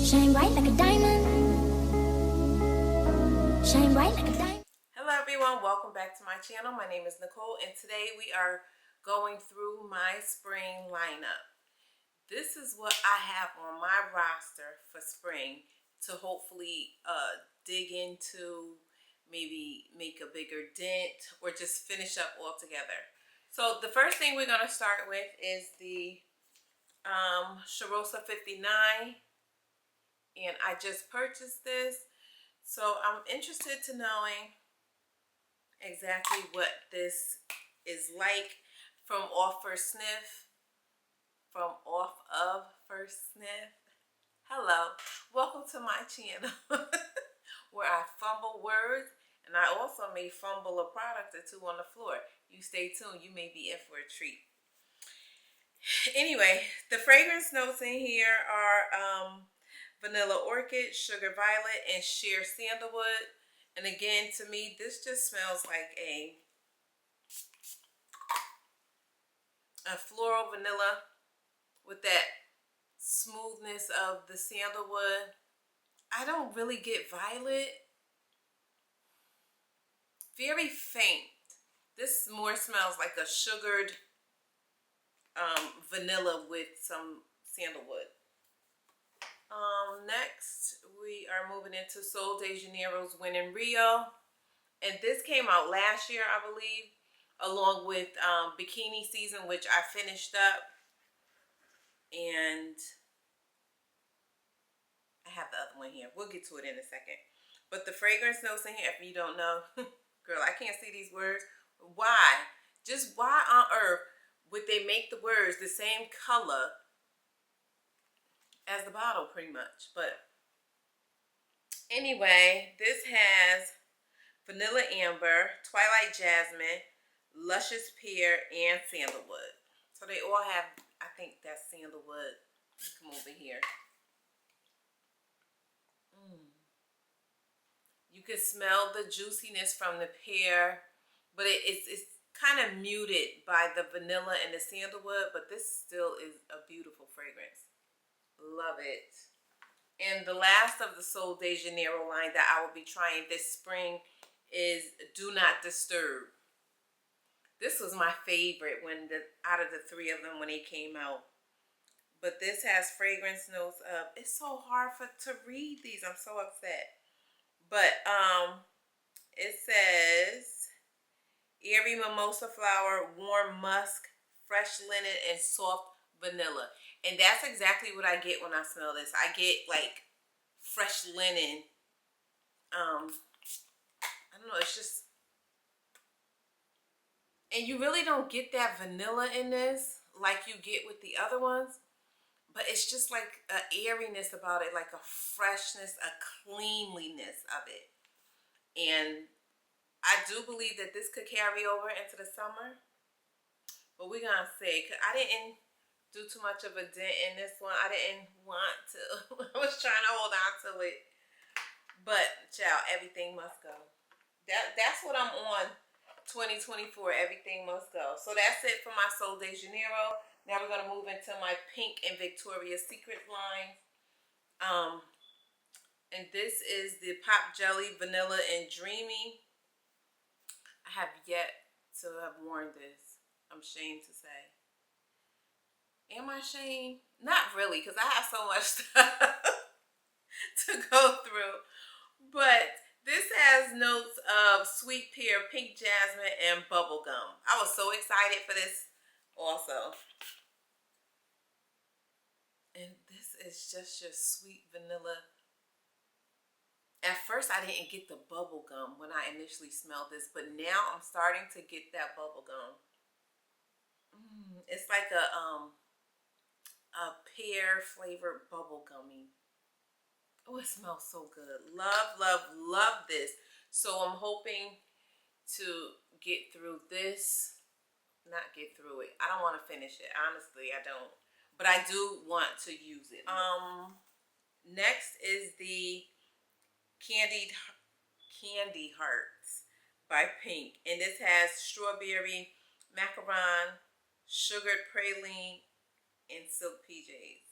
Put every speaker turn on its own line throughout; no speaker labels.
Shine bright like a diamond. Shine bright like a diamond.
Hello everyone, welcome back to my channel. My name is Nicole and today we are going through my spring lineup. This is what I have on my roster for spring to hopefully dig into, maybe make a bigger dent or just finish up altogether. So the first thing we're going to start with is the Sherosa 59, and I just purchased this, so I'm interested to knowing exactly what this is like from off first sniff. Hello, welcome to my channel where I fumble words and I also may fumble a product or two on the floor. You stay tuned, you may be in for a treat. Anyway, the fragrance notes in here are vanilla orchid, sugar violet, and sheer sandalwood. And again, to me, this just smells like a floral vanilla with that smoothness of the sandalwood. I don't really get violet. Very faint. This more smells like a sugared vanilla with some sandalwood. Next, we are moving into Sol de Janeiro's Win in Rio. And this came out last year, I believe, along with Bikini Season, which I finished up. And I have the other one here. We'll get to it in a second. But the fragrance notes in here, if you don't know, girl, I can't see these words. Why? Just why on earth would they make the words the same color as the bottle, pretty much? But anyway, this has vanilla amber, twilight jasmine, luscious pear, and sandalwood. So they all have, I think that's sandalwood. Let me come over here. You can smell the juiciness from the pear, but it's kind of muted by the vanilla and the sandalwood, but this still is a beautiful fragrance. Love it. And the last of the Sol de Janeiro line that I will be trying this spring is Do Not Disturb. This was my favorite out of the three of them when they came out. But this has fragrance notes of, it's so hard to read these. I'm so upset. But it says airy mimosa flower, warm musk, fresh linen, and soft vanilla. And that's exactly what I get when I smell this. I get like fresh linen. I don't know, it's just, and you really don't get that vanilla in this like you get with the other ones. But it's just like an airiness about it, like a freshness, a cleanliness of it. And I do believe that this could carry over into the summer. But we're going to see. Cause I didn't do too much of a dent in this one. I didn't want to. I was trying to hold on to it. But, child, everything must go. That's what I'm on 2024. Everything must go. So that's it for my Sol de Janeiro. Now we're going to move into my Pink and Victoria's Secret line. And this is the Pop Jelly Vanilla and Dreamy. I have yet to have worn this. I'm ashamed to say. Am I ashamed? Not really, because I have so much stuff to go through. But this has notes of sweet pear, pink jasmine, and bubblegum. I was so excited for this also. And this is just your sweet vanilla. At first, I didn't get the bubble gum when I initially smelled this, but now I'm starting to get that bubble gum. It's like a pear flavored bubble gummy. Oh, it smells so good. Love, love, love this. So I'm hoping to get through this. Not get through it. I don't want to finish it. Honestly, I don't. But I do want to use it. Next is the Candy Hearts by Pink. And this has strawberry, macaron, sugared praline, and silk PJs.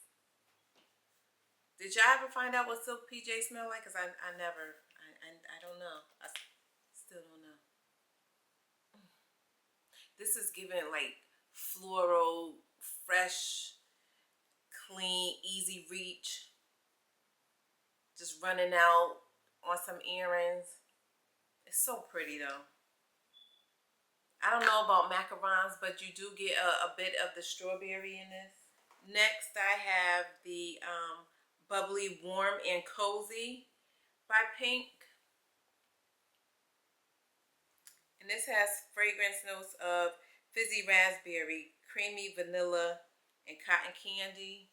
Did y'all ever find out what silk PJ smell like? Cause I never, I don't know. I still don't know. This is giving like floral, fresh, clean, easy reach. Just running out on some errands. It's so pretty though. I don't know about macarons, but you do get a bit of the strawberry in this. Next, I have the Bubbly Warm and Cozy by Pink. And this has fragrance notes of fizzy raspberry, creamy vanilla, and cotton candy.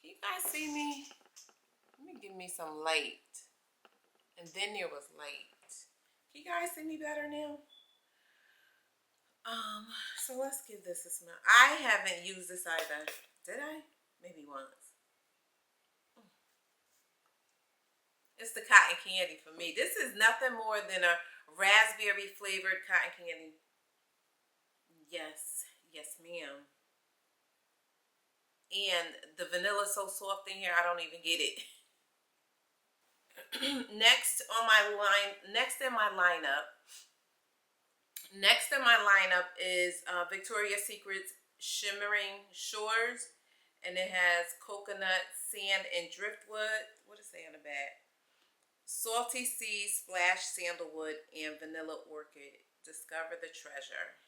Can you guys see me? Let me give me some light. And then there was light. Can you guys see me better now? So let's give this a smell. I haven't used this either. Did I? Maybe once. It's the cotton candy for me. This is nothing more than a raspberry flavored cotton candy. Yes. Yes, ma'am. And the vanilla so soft in here, I don't even get it. Next in my lineup is Victoria's Secret's Shimmering Shores, and it has coconut, sand, and driftwood. What does it say on the back? Salty sea, splash, sandalwood, and vanilla orchid. Discover the treasure.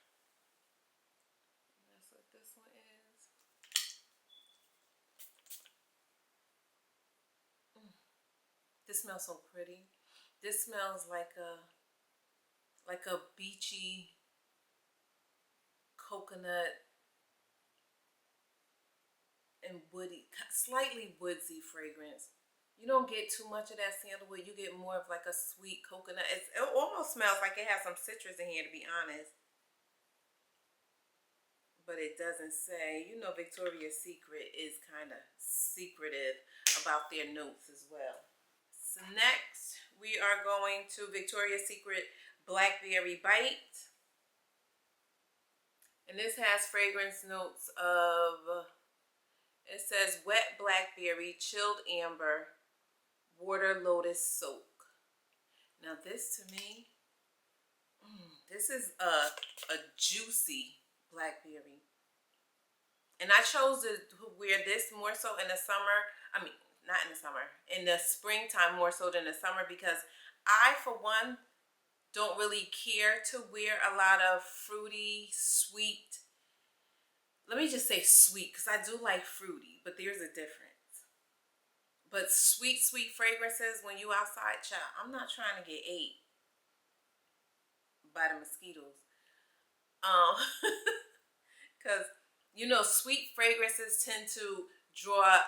That's what this one is. This smells so pretty. This smells like a beachy coconut and woody, slightly woodsy fragrance. You don't get too much of that sandalwood. You get more of like a sweet coconut. It almost smells like it has some citrus in here, to be honest. But it doesn't say. You know, Victoria's Secret is kind of secretive about their notes as well. So next, we are going to Victoria's Secret Blackberry Bite. And this has fragrance notes of, it says wet blackberry, chilled amber, water lotus soak. Now this to me, this is a juicy blackberry. And I chose to wear this more so in the summer. I mean, not in the summer, in the springtime more so than the summer, because I, for one, don't really care to wear a lot of fruity, sweet. Let me just say sweet, because I do like fruity, but there's a difference. But sweet, sweet fragrances when you outside, child, I'm not trying to get ate by the mosquitoes. Because, you know, sweet fragrances tend to draw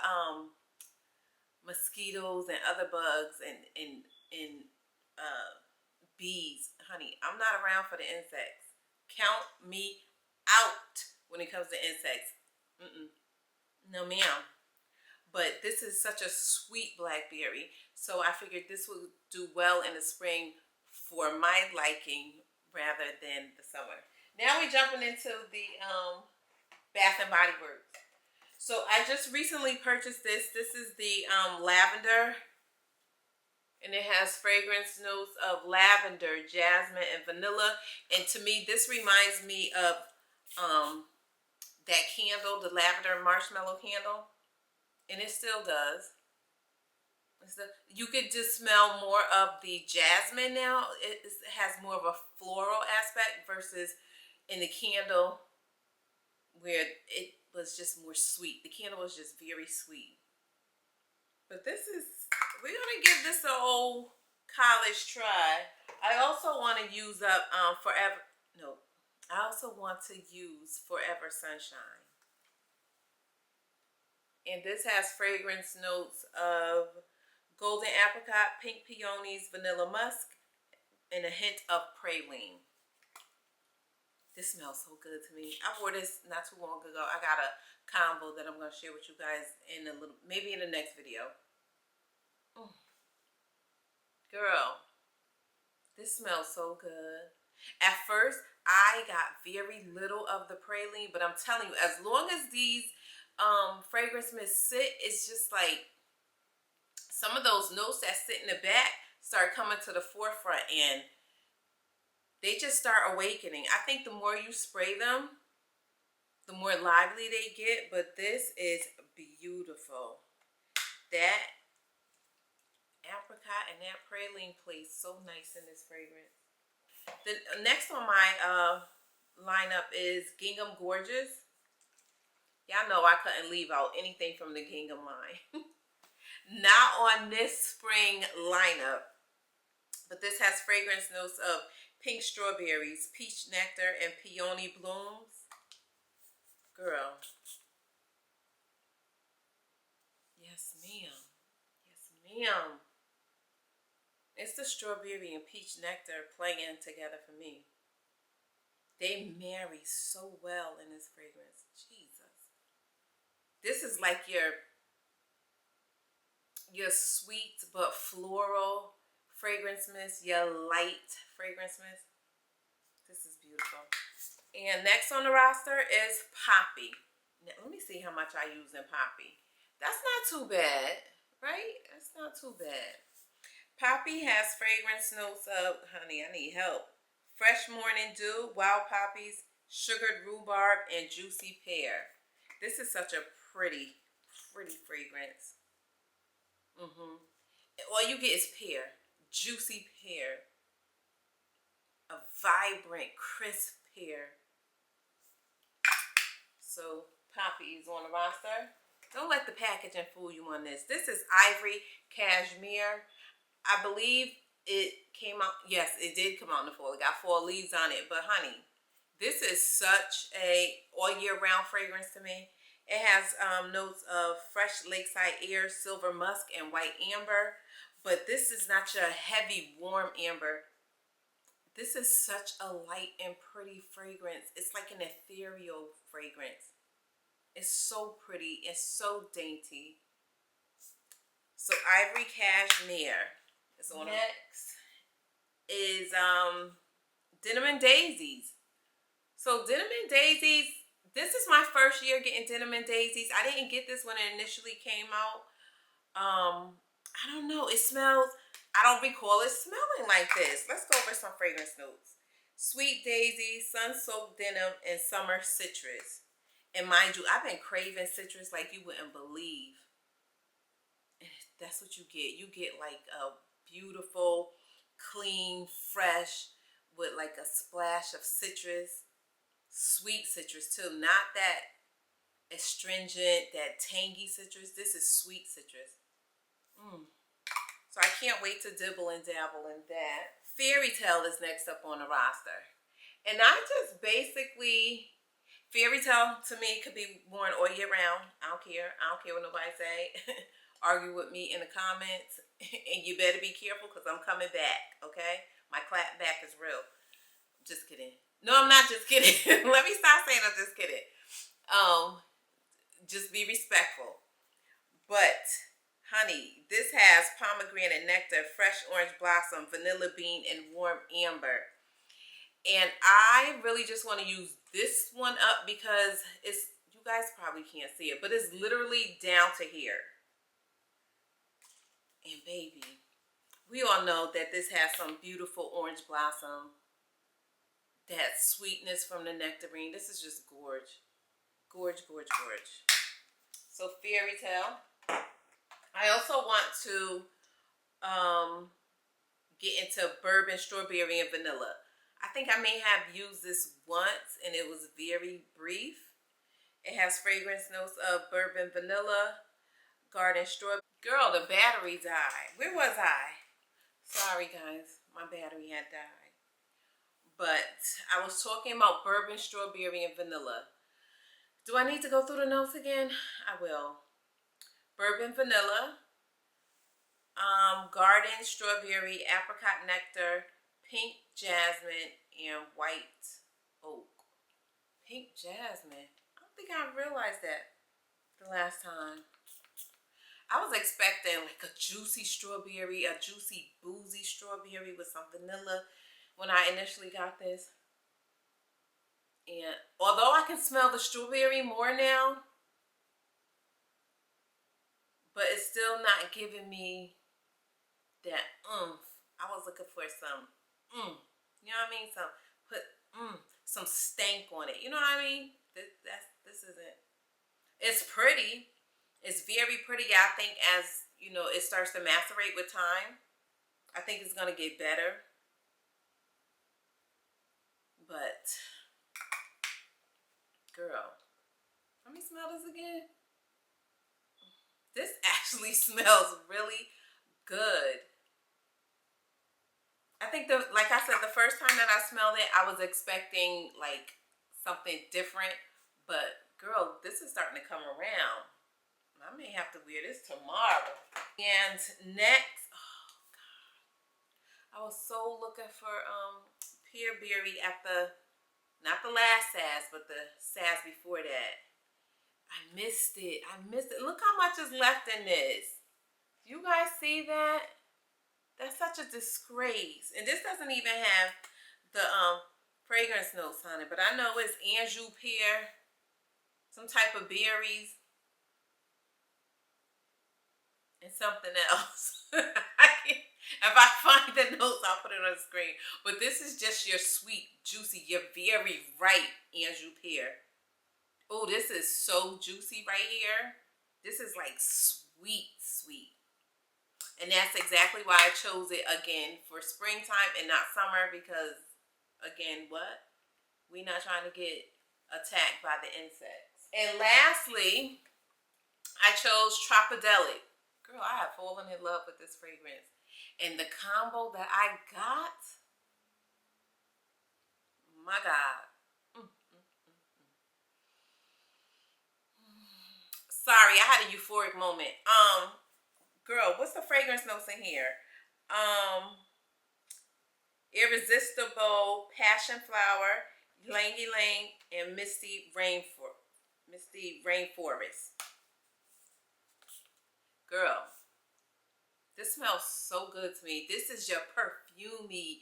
mosquitoes and other bugs and bees. Honey, I'm not around for the insects. Count me out when it comes to insects. No, ma'am. But this is such a sweet blackberry, so I figured this would do well in the spring for my liking rather than the summer. Now we're jumping into the Bath and Body Works. So I just recently purchased this. This is the Lavender, and it has fragrance notes of lavender, jasmine, and vanilla. And to me, this reminds me of that candle, the lavender marshmallow candle, and it still does. You could just smell more of the jasmine now. It has more of a floral aspect versus in the candle where it was just more sweet. The candle was just very sweet. But we're going to give this an old college try. I also want to use up I also want to use Forever Sunshine. And this has fragrance notes of golden apricot, pink peonies, vanilla musk, and a hint of praline. This smells so good to me. I wore this not too long ago. I got a combo that I'm going to share with you guys maybe in the next video. Girl, this smells so good. At first, I got very little of the praline, but I'm telling you, as long as these fragrance mists sit, it's just like some of those notes that sit in the back start coming to the forefront, and they just start awakening. I think the more you spray them, the more lively they get, but this is beautiful. That apricot and that praline plays so nice in this fragrance. The next on my lineup is Gingham Gorgeous. Y'all know I couldn't leave out anything from the Gingham line. Not on this spring lineup, but this has fragrance notes of pink strawberries, peach nectar, and peony blooms. Girl. Yes, ma'am. Yes, ma'am. It's the strawberry and peach nectar playing together for me. They marry so well in this fragrance. Jesus. This is like your sweet but floral fragrance mist, your light fragrance mist. This is beautiful. And next on the roster is Poppy. Now, let me see how much I use in Poppy. That's not too bad, right? That's not too bad. Poppy has fragrance notes of, honey, I need help. Fresh morning dew, wild poppies, sugared rhubarb, and juicy pear. This is such a pretty, pretty fragrance. All you get is pear, juicy pear, a vibrant, crisp pear. So Poppy is on the roster. Don't let the packaging fool you on this. This is Ivory Cashmere. I believe it came out, yes, it did come out in the fall. It got 4 leaves on it. But honey, this is such a all year round fragrance to me. It has notes of fresh lakeside air, silver musk, and white amber. But this is not your heavy, warm amber. This is such a light and pretty fragrance. It's like an ethereal fragrance. It's so pretty. It's so dainty. So Ivory Cashmere. So next is Denim and Daisies. So Denim and Daisies, this is my first year getting Denim and Daisies. I didn't get this when it initially came out. I don't know. It smells, I don't recall it smelling like this. Let's go over some fragrance notes. Sweet daisy, sun-soaked denim, and summer citrus. And mind you, I've been craving citrus like you wouldn't believe. And that's what you get. You get like a beautiful, clean, fresh, with like a splash of citrus. Sweet citrus too. Not that astringent, that tangy citrus. This is sweet citrus. So I can't wait to dibble and dabble in that. Fairy Tale is next up on the roster. And I just basically, Fairy Tale to me could be worn all year round. I don't care. I don't care what nobody say. Argue with me in the comments. And you better be careful because I'm coming back, okay? My clap back is real. Just kidding. No, I'm not just kidding. Let me stop saying I'm just kidding. Just be respectful. But, honey, this has pomegranate nectar, fresh orange blossom, vanilla bean, and warm amber. And I really just want to use this one up because it's, you guys probably can't see it, but it's literally down to here. And baby, we all know that this has some beautiful orange blossom. That sweetness from the nectarine. This is just gorge. Gorge, gorge, gorge. So Fairy Tale. I also want to get into bourbon, strawberry, and vanilla. I think I may have used this once and it was very brief. It has fragrance notes of bourbon, vanilla, garden strawberry. Girl, the battery died. Where was I? Sorry guys, my battery had died. But I was talking about bourbon, strawberry, and vanilla. Do I need to go through the notes again? I will. Bourbon, vanilla, garden, strawberry, apricot nectar, pink jasmine, and white oak. Pink jasmine. I don't think I realized that the last time. I was expecting like a juicy strawberry, a juicy boozy strawberry with some vanilla when I initially got this. And although I can smell the strawberry more now, but it's still not giving me that oomph. I was looking for some you know what I mean? Some stank on it. You know what I mean? This isn't. It's pretty. It's very pretty. I think as you know, it starts to macerate with time, I think it's gonna get better. But girl, let me smell this again. This actually smells really good. I think like I said, the first time that I smelled it, I was expecting like something different, but girl, this is starting to come around. I may have to wear this tomorrow. And next, oh God, I was so looking for pear berry at not the last SAS, but the SAS before that. I missed it. Look how much is left in this. You guys see that? That's such a disgrace. And this doesn't even have the fragrance notes on it, but I know it's Anjou pear, some type of berries, and something else. If I find the notes, I'll put it on the screen. But this is just your sweet, juicy, your very ripe Anjou pear. Oh, this is so juicy right here. This is like sweet. And that's exactly why I chose it again for springtime and not summer, because again, what? We're not trying to get attacked by the insects. And lastly, I chose Tropidelic. Girl, I have fallen in love with this fragrance. And the combo that I got, my God. Sorry, I had a euphoric moment. Girl, what's the fragrance notes in here? Irresistible, Passion Flower, Ylang Ylang, and Misty Rainforest. Girl, this smells so good to me. This is your perfumey,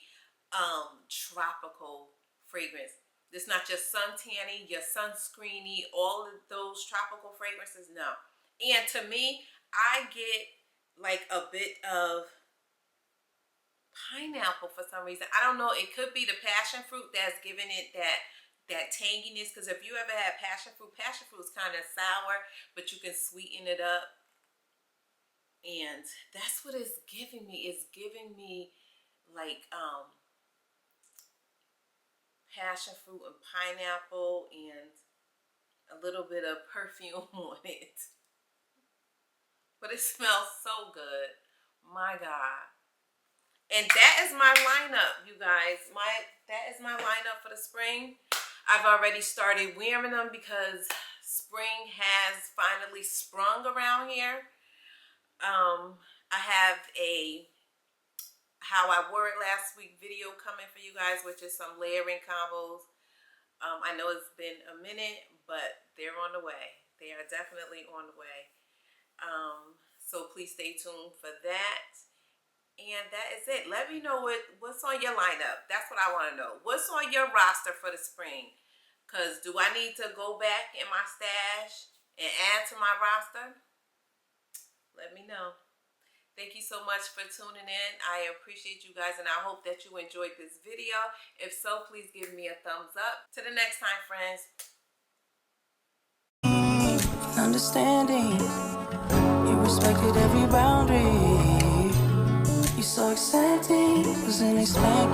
tropical fragrance. It's not just suntanny, your sunscreeny, all of those tropical fragrances. No. And to me, I get like a bit of pineapple for some reason. I don't know. It could be the passion fruit that's giving it that tanginess. Because if you ever had passion fruit is kind of sour, but you can sweeten it up. And that's what it's giving me. It's giving me like passion fruit and pineapple and a little bit of perfume on it. But it smells so good. My God. And that is my lineup, you guys. That is my lineup for the spring. I've already started wearing them because spring has finally sprung around here. I have a how I wore it last week video coming for you guys, which is some layering combos. I know it's been a minute, but they're on the way. They are definitely on the way. So please stay tuned for that. And that is it. Let me know what's on your lineup. That's what I want to know. What's on your roster for the spring? Because do I need to go back in my stash and add to my roster? Let me know. Thank you so much for tuning in. I appreciate you guys, and I hope that you enjoyed this video. If so, please give me a thumbs up. To the next time, friends.
Understanding, you respected every boundary. You so accepting, wasn't expecting.